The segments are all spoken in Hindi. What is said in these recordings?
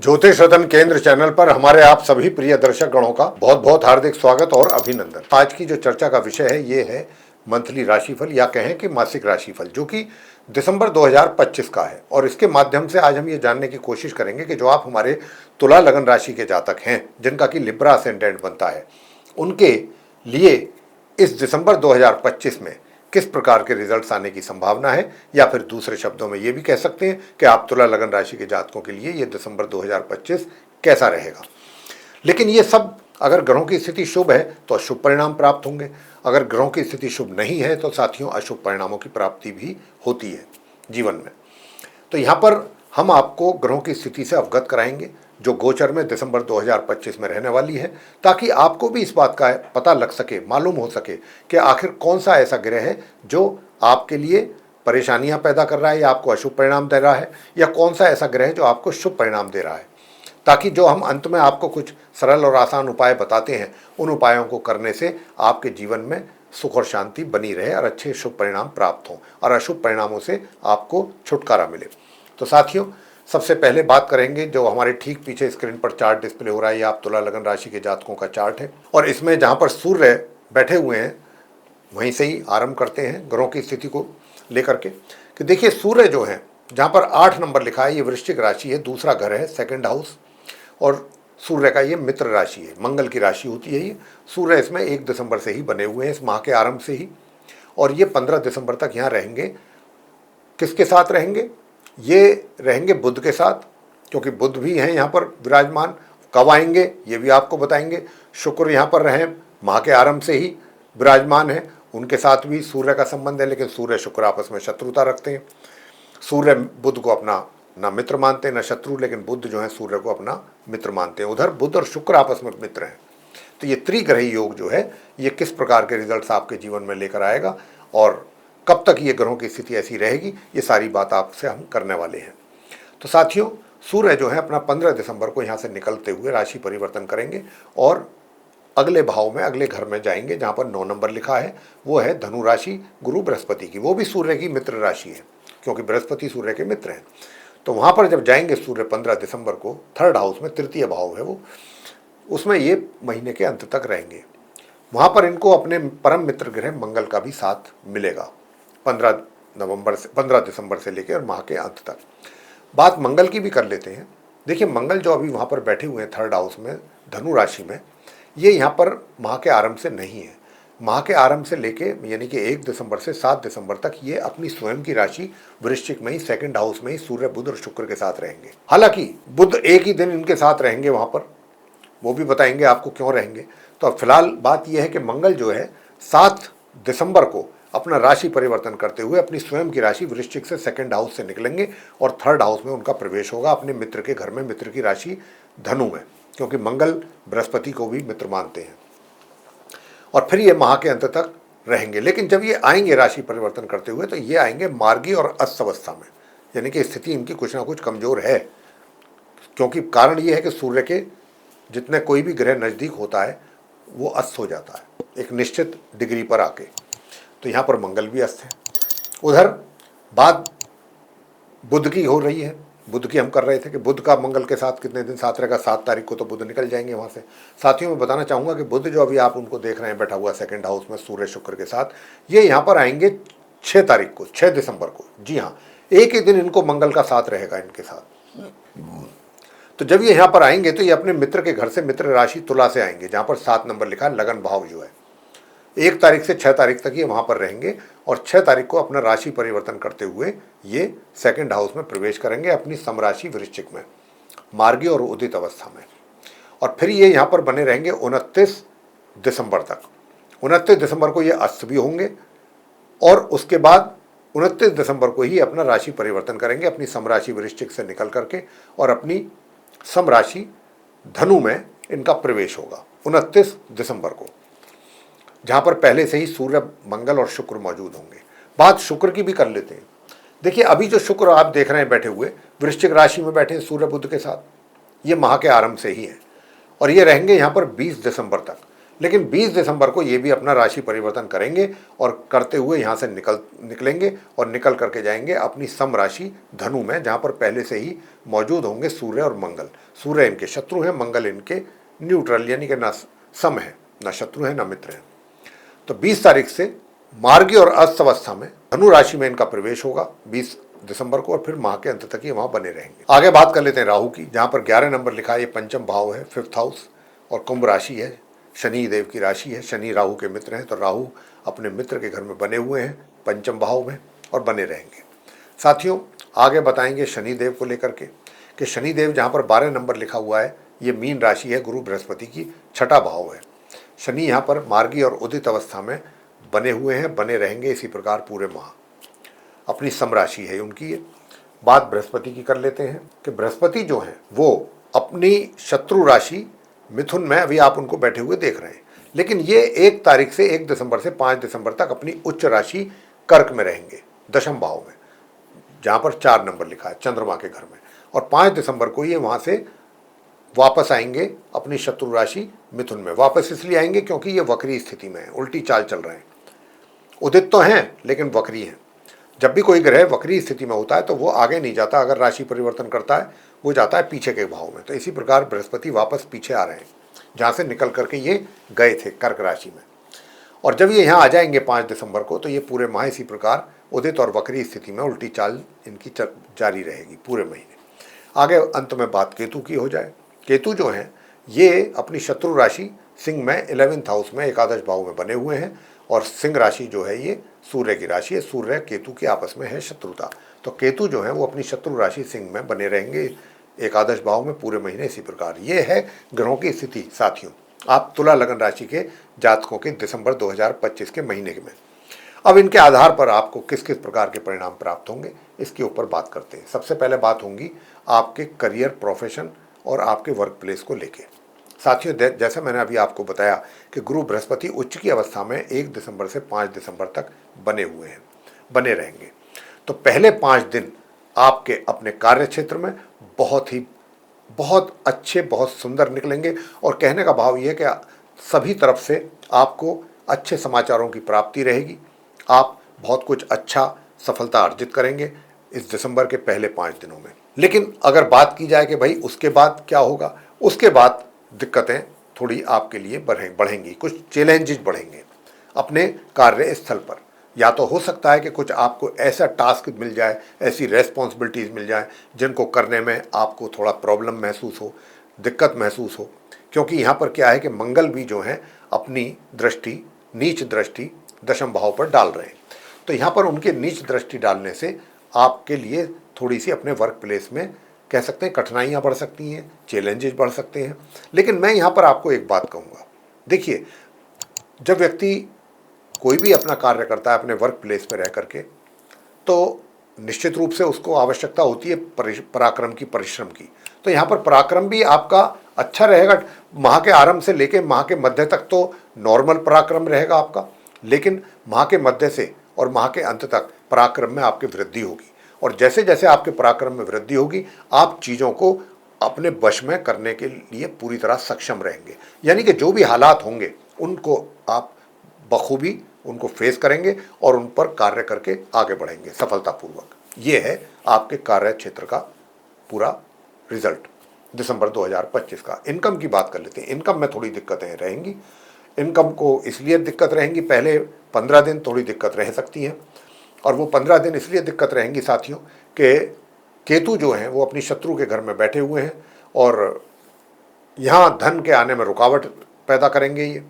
ज्योतिष रतन केंद्र चैनल पर हमारे आप सभी प्रिय दर्शक गणों का बहुत बहुत हार्दिक स्वागत और अभिनंदन। आज की जो चर्चा का विषय है ये है मंथली राशिफल या कहें कि मासिक राशिफल, जो कि दिसंबर 2025 का है। और इसके माध्यम से आज हम ये जानने की कोशिश करेंगे कि जो आप हमारे तुला लगन राशि के जातक हैं, जिनका कि लिब्रा असेंडेंट बनता है, उनके लिए इस दिसंबर 2025 में किस प्रकार के रिजल्ट्स आने की संभावना है, या फिर दूसरे शब्दों में ये भी कह सकते हैं कि आप तुला लगन राशि के जातकों के लिए ये दिसंबर 2025 कैसा रहेगा। लेकिन ये सब अगर ग्रहों की स्थिति शुभ है तो अशुभ परिणाम प्राप्त होंगे, अगर ग्रहों की स्थिति शुभ नहीं है तो साथियों अशुभ परिणामों की प्राप्ति भी होती है जीवन में। तो यहाँ पर हम आपको ग्रहों की स्थिति से अवगत कराएंगे जो गोचर में दिसंबर 2025 में रहने वाली है, ताकि आपको भी इस बात का पता लग सके, मालूम हो सके कि आखिर कौन सा ऐसा ग्रह है जो आपके लिए परेशानियां पैदा कर रहा है या आपको अशुभ परिणाम दे रहा है, या कौन सा ऐसा ग्रह है जो आपको शुभ परिणाम दे रहा है, ताकि जो हम अंत में आपको कुछ सरल और आसान उपाय बताते हैं, उन उपायों को करने से आपके जीवन में सुख और शांति बनी रहे और अच्छे शुभ परिणाम प्राप्त हों और अशुभ परिणामों से आपको छुटकारा मिले। तो साथियों, सबसे पहले बात करेंगे जो हमारे ठीक पीछे स्क्रीन पर चार्ट डिस्प्ले हो रहा है, ये आप तुला लगन राशि के जातकों का चार्ट है। और इसमें जहाँ पर सूर्य बैठे हुए हैं वहीं से ही आरंभ करते हैं ग्रहों की स्थिति को लेकर के। कि देखिए, सूर्य जो है जहाँ पर 8 नंबर लिखा है, ये वृश्चिक राशि है, दूसरा घर है, सेकंड हाउस, और सूर्य का ये मित्र राशि है, मंगल की राशि होती है ये। सूर्य इसमें 1 दिसंबर से ही बने हुए हैं, इस माह के आरंभ से ही, और ये 15 दिसंबर तक यहाँ रहेंगे। किसके साथ रहेंगे? ये रहेंगे बुध के साथ, क्योंकि बुध भी हैं यहाँ पर विराजमान। कब आएंगे ये भी आपको बताएंगे। शुक्र यहाँ पर रहे, माह के आरंभ से ही विराजमान है, उनके साथ भी सूर्य का संबंध है, लेकिन सूर्य शुक्र आपस में शत्रुता रखते हैं। सूर्य बुध को अपना ना मित्र मानते हैं ना शत्रु, लेकिन बुध जो है सूर्य को अपना मित्र मानते हैं। उधर बुध और शुक्र आपस में मित्र हैं। तो ये त्रिग्रही योग जो है ये किस प्रकार के रिजल्ट्स आपके जीवन में लेकर आएगा और कब तक ये ग्रहों की स्थिति ऐसी रहेगी, ये सारी बात आपसे हम करने वाले हैं। तो साथियों, सूर्य जो है अपना 15 दिसंबर को यहाँ से निकलते हुए राशि परिवर्तन करेंगे और अगले भाव में, अगले घर में जाएंगे जहाँ पर 9 नंबर लिखा है, वो है धनु राशि गुरु बृहस्पति की। वो भी सूर्य की मित्र राशि है, क्योंकि बृहस्पति सूर्य के मित्र हैं। तो वहाँ पर जब जाएंगे सूर्य 15 दिसंबर को, थर्ड हाउस में, तृतीय भाव है वो, उसमें ये महीने के अंत तक रहेंगे। वहाँ पर इनको अपने परम मित्र ग्रह मंगल का भी साथ मिलेगा 15 दिसंबर से लेकर माह के अंत तक। बात मंगल की भी कर लेते हैं। देखिए, मंगल जो अभी वहाँ पर बैठे हुए हैं थर्ड हाउस में, धनु राशि में, ये यहाँ पर माह के आरंभ से नहीं है। माह के आरंभ से लेके यानी कि 1 दिसंबर से 7 दिसंबर तक ये अपनी स्वयं की राशि वृश्चिक में ही, सेकंड हाउस में ही सूर्य बुध और शुक्र के साथ रहेंगे। हालांकि बुध एक ही दिन इनके साथ रहेंगे वहाँ पर, वो भी बताएंगे आपको क्यों रहेंगे। तो अब फिलहाल बात यह है कि मंगल जो है 7 दिसंबर को अपना राशि परिवर्तन करते हुए अपनी स्वयं की राशि वृश्चिक से सेकंड हाउस से निकलेंगे और थर्ड हाउस में उनका प्रवेश होगा अपने मित्र के घर में, मित्र की राशि धनु में, क्योंकि मंगल बृहस्पति को भी मित्र मानते हैं। और फिर ये माह के अंत तक रहेंगे। लेकिन जब ये आएंगे राशि परिवर्तन करते हुए, तो ये आएंगे मार्गी और अस्त अवस्था में, यानी कि स्थिति इनकी कुछ ना कुछ कमजोर है, क्योंकि कारण ये है कि सूर्य के जितने कोई भी ग्रह नज़दीक होता है वो अस्त हो जाता है एक निश्चित डिग्री पर आके। तो यहाँ पर मंगल भी अस्त है। उधर बात बुध की हो रही है, बुध की हम कर रहे थे कि बुध का मंगल के साथ कितने दिन साथ रहेगा। 7 तारीख को तो बुध निकल जाएंगे वहाँ से। साथियों, मैं बताना चाहूँगा कि बुध जो अभी आप उनको देख रहे हैं बैठा हुआ सेकंड हाउस में सूर्य शुक्र के साथ, ये यहाँ पर आएंगे 6 तारीख को, 6 दिसंबर को। जी हाँ, एक ही दिन इनको मंगल का साथ रहेगा इनके साथ। तो जब ये यहाँ पर आएंगे तो ये अपने मित्र के घर से, मित्र राशि तुला से आएंगे, जहाँ पर 7 नंबर लिखा है, लगन भाव जो है। 1 तारीख से 6 तारीख तक ये वहाँ पर रहेंगे और 6 तारीख को अपना राशि परिवर्तन करते हुए ये सेकंड हाउस में प्रवेश करेंगे अपनी समराशि वृश्चिक में, मार्गी और उदित अवस्था में। और फिर ये यहाँ पर बने रहेंगे 29 दिसंबर तक। 29 दिसंबर को ये अस्त भी होंगे और उसके बाद 29 दिसंबर को ही अपना राशि परिवर्तन करेंगे अपनी समराशि वृश्चिक से निकल करके, और अपनी समराशि धनु में इनका प्रवेश होगा 29 दिसंबर को, जहाँ पर पहले से ही सूर्य, मंगल और शुक्र मौजूद होंगे। बात शुक्र की भी कर लेते हैं। देखिए, अभी जो शुक्र आप देख रहे हैं बैठे हुए वृश्चिक राशि में बैठे हैं सूर्य बुध के साथ, ये माह के आरंभ से ही हैं और ये रहेंगे यहाँ पर 20 दिसंबर तक। लेकिन 20 दिसंबर को ये भी अपना राशि परिवर्तन करेंगे और करते हुए यहाँ से निकलेंगे और निकल करके जाएंगे अपनी सम राशि धनु में, जहाँ पर पहले से ही मौजूद होंगे सूर्य और मंगल। सूर्य इनके शत्रु हैं, मंगल इनके न्यूट्रल यानी कि ना सम है, ना शत्रु है ना मित्र है। तो 20 तारीख से मार्गी और अस्त अवस्था में धनु राशि में इनका प्रवेश होगा 20 दिसंबर को, और फिर माह के अंत तक ये वहां बने रहेंगे। आगे बात कर लेते हैं राहु की, जहां पर 11 नंबर लिखा है, ये पंचम भाव है, 5th हाउस, और कुंभ राशि है, शनि देव की राशि है। शनि राहु के मित्र हैं, तो राहु अपने मित्र के घर में बने हुए हैं पंचम भाव में और बने रहेंगे। साथियों, आगे बताएंगे शनि देव को लेकर के कि शनि देव जहाँ पर 12 नंबर लिखा हुआ है, ये मीन राशि है, गुरु बृहस्पति की 6ठा भाव है। शनि यहाँ पर मार्गी और उदित अवस्था में बने हुए हैं, बने रहेंगे इसी प्रकार पूरे माह। अपनी सम राशि है उनकी। ये बात बृहस्पति की कर लेते हैं कि बृहस्पति जो है वो अपनी शत्रु राशि मिथुन में अभी आप उनको बैठे हुए देख रहे हैं, लेकिन ये 1 तारीख से 1 दिसंबर से 5 दिसंबर तक अपनी उच्च राशि कर्क में रहेंगे, दशम भाव में, जहाँ पर 4 नंबर लिखा है चंद्रमा के घर में। और 5 दिसंबर को ये वहाँ से वापस आएंगे अपनी शत्रु राशि मिथुन में। वापस इसलिए आएंगे क्योंकि ये वक्री स्थिति में है, उल्टी चाल चल रहे हैं। उदित तो हैं लेकिन वक्री हैं। जब भी कोई ग्रह वक्री स्थिति में होता है तो वो आगे नहीं जाता, अगर राशि परिवर्तन करता है वो जाता है पीछे के भाव में। तो इसी प्रकार बृहस्पति वापस पीछे आ रहे हैं जहाँ से निकल करके ये गए थे कर्क राशि में। और जब ये यहाँ आ जाएंगे 5 दिसंबर को, तो ये पूरे माह इसी प्रकार उदित और वक्री स्थिति में उल्टी चाल इनकी जारी रहेगी पूरे महीने। आगे अंत में बात केतु की हो जाए। केतु जो हैं ये अपनी शत्रु राशि सिंह में 11th हाउस में एकादश भाव में बने हुए हैं, और सिंह राशि जो है ये सूर्य की राशि है। सूर्य केतु के आपस में है शत्रुता, तो केतु जो है वो अपनी शत्रु राशि सिंह में बने रहेंगे एकादश भाव में पूरे महीने इसी प्रकार। ये है ग्रहों की स्थिति। साथियों, आप तुला लगन राशि के जातकों के दिसंबर 2025 के महीने में, अब इनके आधार पर आपको किस किस प्रकार के परिणाम प्राप्त होंगे इसके ऊपर बात करते हैं। सबसे पहले बात होंगी आपके करियर, प्रोफेशन और आपके वर्क प्लेस को लेके। साथियों, जैसे मैंने अभी आपको बताया कि गुरु बृहस्पति उच्च की अवस्था में 1 दिसंबर से 5 दिसंबर तक बने हुए हैं, बने रहेंगे। तो पहले 5 दिन आपके अपने कार्य क्षेत्र में बहुत अच्छे, बहुत सुंदर निकलेंगे। और कहने का भाव ये है कि सभी तरफ से आपको अच्छे समाचारों की प्राप्ति रहेगी। आप बहुत कुछ अच्छा सफलता अर्जित करेंगे इस दिसंबर के पहले 5 दिनों में। लेकिन अगर बात की जाए कि भाई उसके बाद क्या होगा, उसके बाद दिक्कतें थोड़ी आपके लिए बढ़ेंगी, कुछ चैलेंजेस बढ़ेंगे अपने कार्य स्थल पर। या तो हो सकता है कि कुछ आपको ऐसा टास्क मिल जाए, ऐसी रेस्पॉन्सिबिलिटीज़ मिल जाए जिनको करने में आपको थोड़ा प्रॉब्लम महसूस हो, दिक्कत महसूस हो। क्योंकि यहाँ पर क्या है कि मंगल भी जो है अपनी दृष्टि, नीच दृष्टि दशम भाव पर डाल रहे हैं। तो यहाँ पर उनके नीच दृष्टि डालने से आपके लिए थोड़ी सी अपने वर्क प्लेस में कह सकते हैं कठिनाइयाँ बढ़ सकती हैं, चैलेंजेस बढ़ सकते हैं। लेकिन मैं यहाँ पर आपको एक बात कहूँगा, देखिए, जब व्यक्ति कोई भी अपना कार्य करता है अपने वर्क प्लेस पर रह करके, तो निश्चित रूप से उसको आवश्यकता होती है पराक्रम की, परिश्रम की। तो यहाँ पर पराक्रम भी आपका अच्छा रहेगा। माह के आरंभ से लेकर माह के मध्य तक तो नॉर्मल पराक्रम रहेगा आपका, लेकिन माह के मध्य से और माह के अंत तक पराक्रम में आपकी वृद्धि होगी। और जैसे जैसे आपके पराक्रम में वृद्धि होगी, आप चीज़ों को अपने वश में करने के लिए पूरी तरह सक्षम रहेंगे। यानी कि जो भी हालात होंगे उनको आप बखूबी उनको फेस करेंगे और उन पर कार्य करके आगे बढ़ेंगे सफलतापूर्वक। ये है आपके कार्य क्षेत्र का पूरा रिजल्ट दिसंबर 2025 का। इनकम की बात कर लेते हैं। इनकम में थोड़ी दिक्कतें रहेंगी। इनकम को इसलिए दिक्कत रहेंगी, पहले 15 दिन थोड़ी दिक्कत रह सकती है, और वो 15 दिन इसलिए दिक्कत रहेंगी साथियों कि केतु जो हैं वो अपनी शत्रु के घर में बैठे हुए हैं और यहाँ धन के आने में रुकावट पैदा करेंगे ये,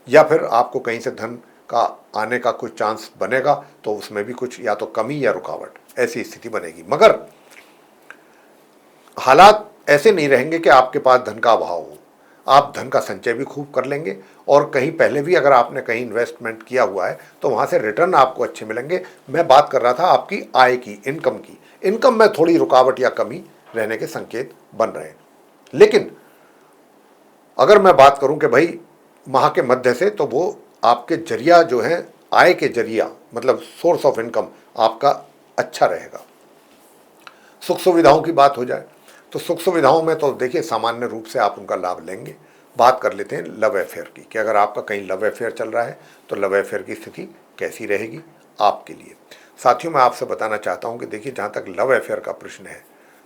या फिर आपको कहीं से धन का आने का कुछ चांस बनेगा तो उसमें भी कुछ या तो कमी या रुकावट, ऐसी स्थिति बनेगी। मगर हालात ऐसे नहीं रहेंगे कि आपके पास धन का अभाव हो। आप धन का संचय भी खूब कर लेंगे, और कहीं पहले भी अगर आपने कहीं इन्वेस्टमेंट किया हुआ है तो वहाँ से रिटर्न आपको अच्छे मिलेंगे। मैं बात कर रहा था आपकी आय की, इनकम की। इनकम में थोड़ी रुकावट या कमी रहने के संकेत बन रहे हैं। लेकिन अगर मैं बात करूं कि भाई माह के मध्य से, तो वो आपके जरिया जो है, आय के जरिया मतलब सोर्स ऑफ इनकम आपका अच्छा रहेगा। सुख सुविधाओं की बात हो जाए तो सुख सुविधाओं में तो देखिए सामान्य रूप से आप उनका लाभ लेंगे। बात कर लेते हैं लव अफेयर की, कि अगर आपका कहीं लव अफेयर चल रहा है तो लव अफेयर की स्थिति कैसी रहेगी आपके लिए। साथियों, मैं आपसे बताना चाहता हूं कि देखिए, जहां तक लव अफेयर का प्रश्न है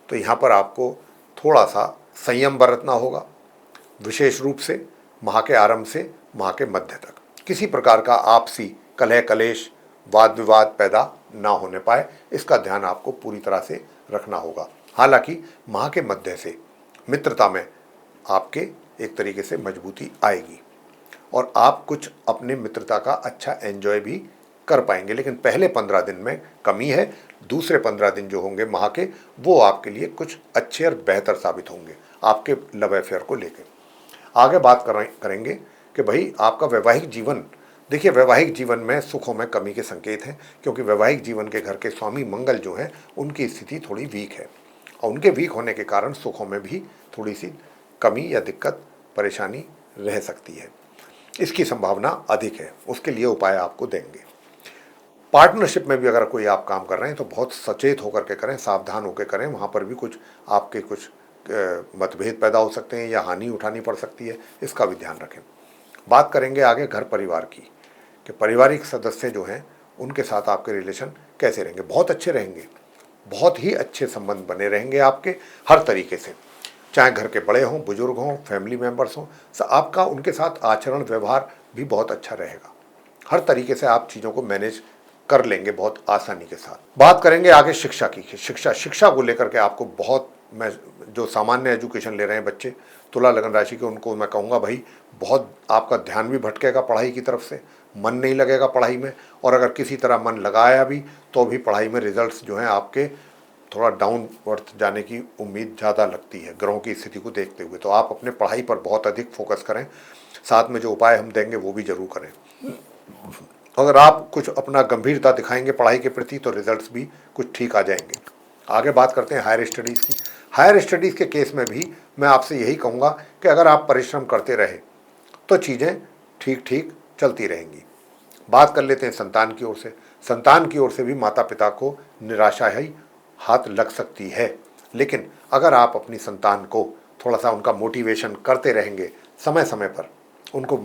तो यहां पर आपको थोड़ा सा संयम बरतना होगा। विशेष रूप से माह के आरंभ से माह के मध्य तक किसी प्रकार का आपसी कलह कलेश वाद विवाद पैदा ना होने पाए, इसका ध्यान आपको पूरी तरह से रखना होगा। हालांकि माह के मध्य से मित्रता में आपके एक तरीके से मजबूती आएगी और आप कुछ अपने मित्रता का अच्छा एंजॉय भी कर पाएंगे, लेकिन पहले 15 दिन में कमी है। दूसरे 15 दिन जो होंगे माह के, वो आपके लिए कुछ अच्छे और बेहतर साबित होंगे आपके लव अफेयर को लेकर। आगे बात करेंगे कि भाई आपका वैवाहिक जीवन, देखिए वैवाहिक जीवन में सुखों में कमी के संकेत हैं, क्योंकि वैवाहिक जीवन के घर के स्वामी मंगल जो हैं उनकी स्थिति थोड़ी वीक है और उनके वीक होने के कारण सुखों में भी थोड़ी सी कमी या दिक्कत परेशानी रह सकती है, इसकी संभावना अधिक है। उसके लिए उपाय आपको देंगे। पार्टनरशिप में भी अगर कोई आप काम कर रहे हैं तो बहुत सचेत होकर के करें, सावधान होकर करें। वहाँ पर भी कुछ आपके कुछ मतभेद पैदा हो सकते हैं या हानि उठानी पड़ सकती है, इसका भी ध्यान रखें। बात करेंगे आगे घर परिवार की, कि पारिवारिक सदस्य जो हैं उनके साथ आपके रिलेशन कैसे रहेंगे। बहुत अच्छे रहेंगे, बहुत ही अच्छे संबंध बने रहेंगे आपके हर तरीके से, चाहे घर के बड़े हों, बुजुर्ग हों, फैमिली मेम्बर्स हों, आपका उनके साथ आचरण व्यवहार भी बहुत अच्छा रहेगा। हर तरीके से आप चीज़ों को मैनेज कर लेंगे बहुत आसानी के साथ। बात करेंगे आगे शिक्षा की। शिक्षा को लेकर के आपको बहुत, मैं जो सामान्य एजुकेशन ले रहे हैं बच्चे तुला लगन राशि के, उनको मैं कहूँगा भाई बहुत आपका ध्यान भी भटकेगा पढ़ाई की तरफ से, मन नहीं लगेगा पढ़ाई में, और अगर किसी तरह मन लगाया भी तो भी पढ़ाई में रिजल्ट्स जो हैं आपके थोड़ा डाउनवर्थ जाने की उम्मीद ज़्यादा लगती है ग्रहों की स्थिति को देखते हुए। तो आप अपने पढ़ाई पर बहुत अधिक फोकस करें, साथ में जो उपाय हम देंगे वो भी जरूर करें। अगर आप कुछ अपना गंभीरता दिखाएंगे पढ़ाई के प्रति तो रिजल्ट्स भी कुछ ठीक आ जाएंगे। आगे बात करते हैं हायर स्टडीज़ की। हायर स्टडीज़ के केस में भी मैं आपसे यही कहूँगा कि अगर आप परिश्रम करते रहे तो चीज़ें ठीक ठीक चलती रहेंगी। बात कर लेते हैं संतान की ओर से। संतान की ओर से भी माता पिता को निराशा ही हाथ लग सकती है, लेकिन अगर आप अपनी संतान को थोड़ा सा उनका मोटिवेशन करते रहेंगे, समय समय पर उनको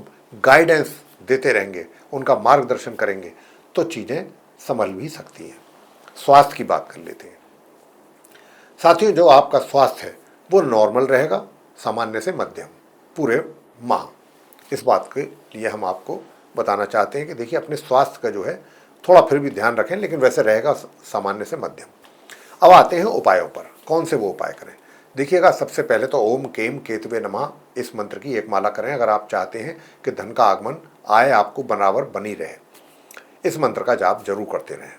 गाइडेंस देते रहेंगे, उनका मार्गदर्शन करेंगे, तो चीज़ें संभल भी सकती हैं। स्वास्थ्य की बात कर लेते हैं। साथियों, जो आपका स्वास्थ्य है वो नॉर्मल रहेगा, सामान्य से मध्यम पूरे माह। इस बात के लिए हम आपको बताना चाहते हैं कि देखिए अपने स्वास्थ्य का जो है थोड़ा फिर भी ध्यान रखें, लेकिन वैसे रहेगा सामान्य से मध्यम। अब आते हैं उपायों पर, कौन से वो उपाय करें। देखिएगा, सबसे पहले तो ओम केम केतवे नमः इस मंत्र की एक माला करें अगर आप चाहते हैं कि धन का आगमन आय आपको बराबर बनी रहे। इस मंत्र का जाप जरूर करते रहें।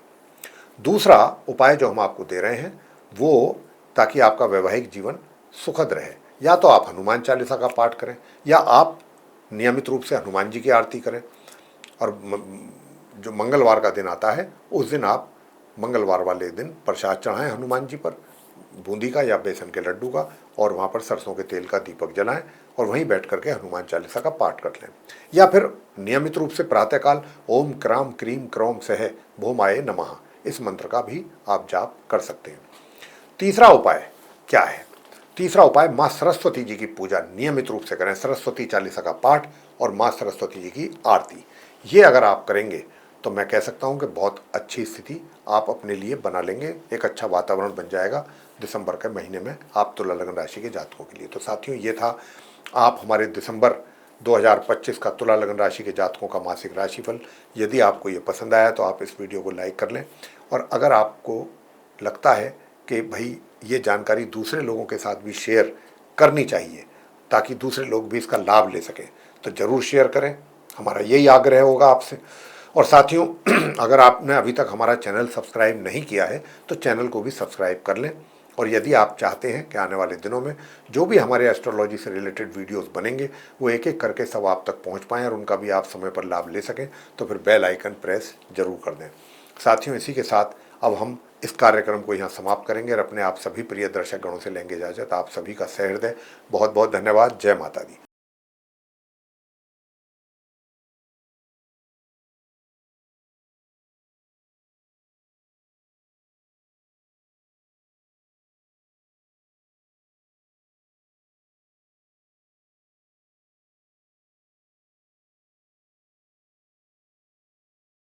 दूसरा उपाय जो हम आपको दे रहे हैं वो, ताकि आपका वैवाहिक जीवन सुखद रहे, या तो आप हनुमान चालीसा का पाठ करें या आप नियमित रूप से हनुमान जी की आरती करें। और जो मंगलवार का दिन आता है उस दिन आप मंगलवार वाले दिन प्रसाद चढ़ाएं हनुमान जी पर, बूंदी का या बेसन के लड्डू का, और वहाँ पर सरसों के तेल का दीपक जलाएं और वहीं बैठ करके हनुमान चालीसा का पाठ कर लें। या फिर नियमित रूप से प्रातःकाल ओम क्राम क्रीम क्रौम सह भौमाय नमः इस मंत्र का भी आप जाप कर सकते हैं। तीसरा उपाय क्या है? तीसरा उपाय, माँ सरस्वती जी की पूजा नियमित रूप से करें, सरस्वती चालीसा का पाठ और माँ सरस्वती जी की आरती। ये अगर आप करेंगे तो मैं कह सकता हूँ कि बहुत अच्छी स्थिति आप अपने लिए बना लेंगे, एक अच्छा वातावरण बन जाएगा दिसंबर के महीने में आप तुला लगन राशि के जातकों के लिए। तो साथियों, ये था आप हमारे दिसंबर 2025 का तुला लगन राशि के जातकों का मासिक राशिफल। यदि आपको ये पसंद आया तो आप इस वीडियो को लाइक कर लें, और अगर आपको लगता है कि भाई ये जानकारी दूसरे लोगों के साथ भी शेयर करनी चाहिए ताकि दूसरे लोग भी इसका लाभ ले सकें, तो ज़रूर शेयर करें। हमारा यही आग्रह होगा आपसे। और साथियों, अगर आपने अभी तक हमारा चैनल सब्सक्राइब नहीं किया है तो चैनल को भी सब्सक्राइब कर लें। और यदि आप चाहते हैं कि आने वाले दिनों में जो भी हमारे एस्ट्रोलॉजी से रिलेटेड वीडियोस बनेंगे वो एक एक करके सब आप तक पहुंच पाएँ और उनका भी आप समय पर लाभ ले सकें, तो फिर बेल आइकन प्रेस जरूर कर दें। साथियों, इसी के साथ अब हम इस कार्यक्रम को यहाँ समाप्त करेंगे और अपने आप सभी प्रिय दर्शक गणों से लेंगे इजाजत। आप सभी का सहृदय बहुत बहुत धन्यवाद। जय माता दी।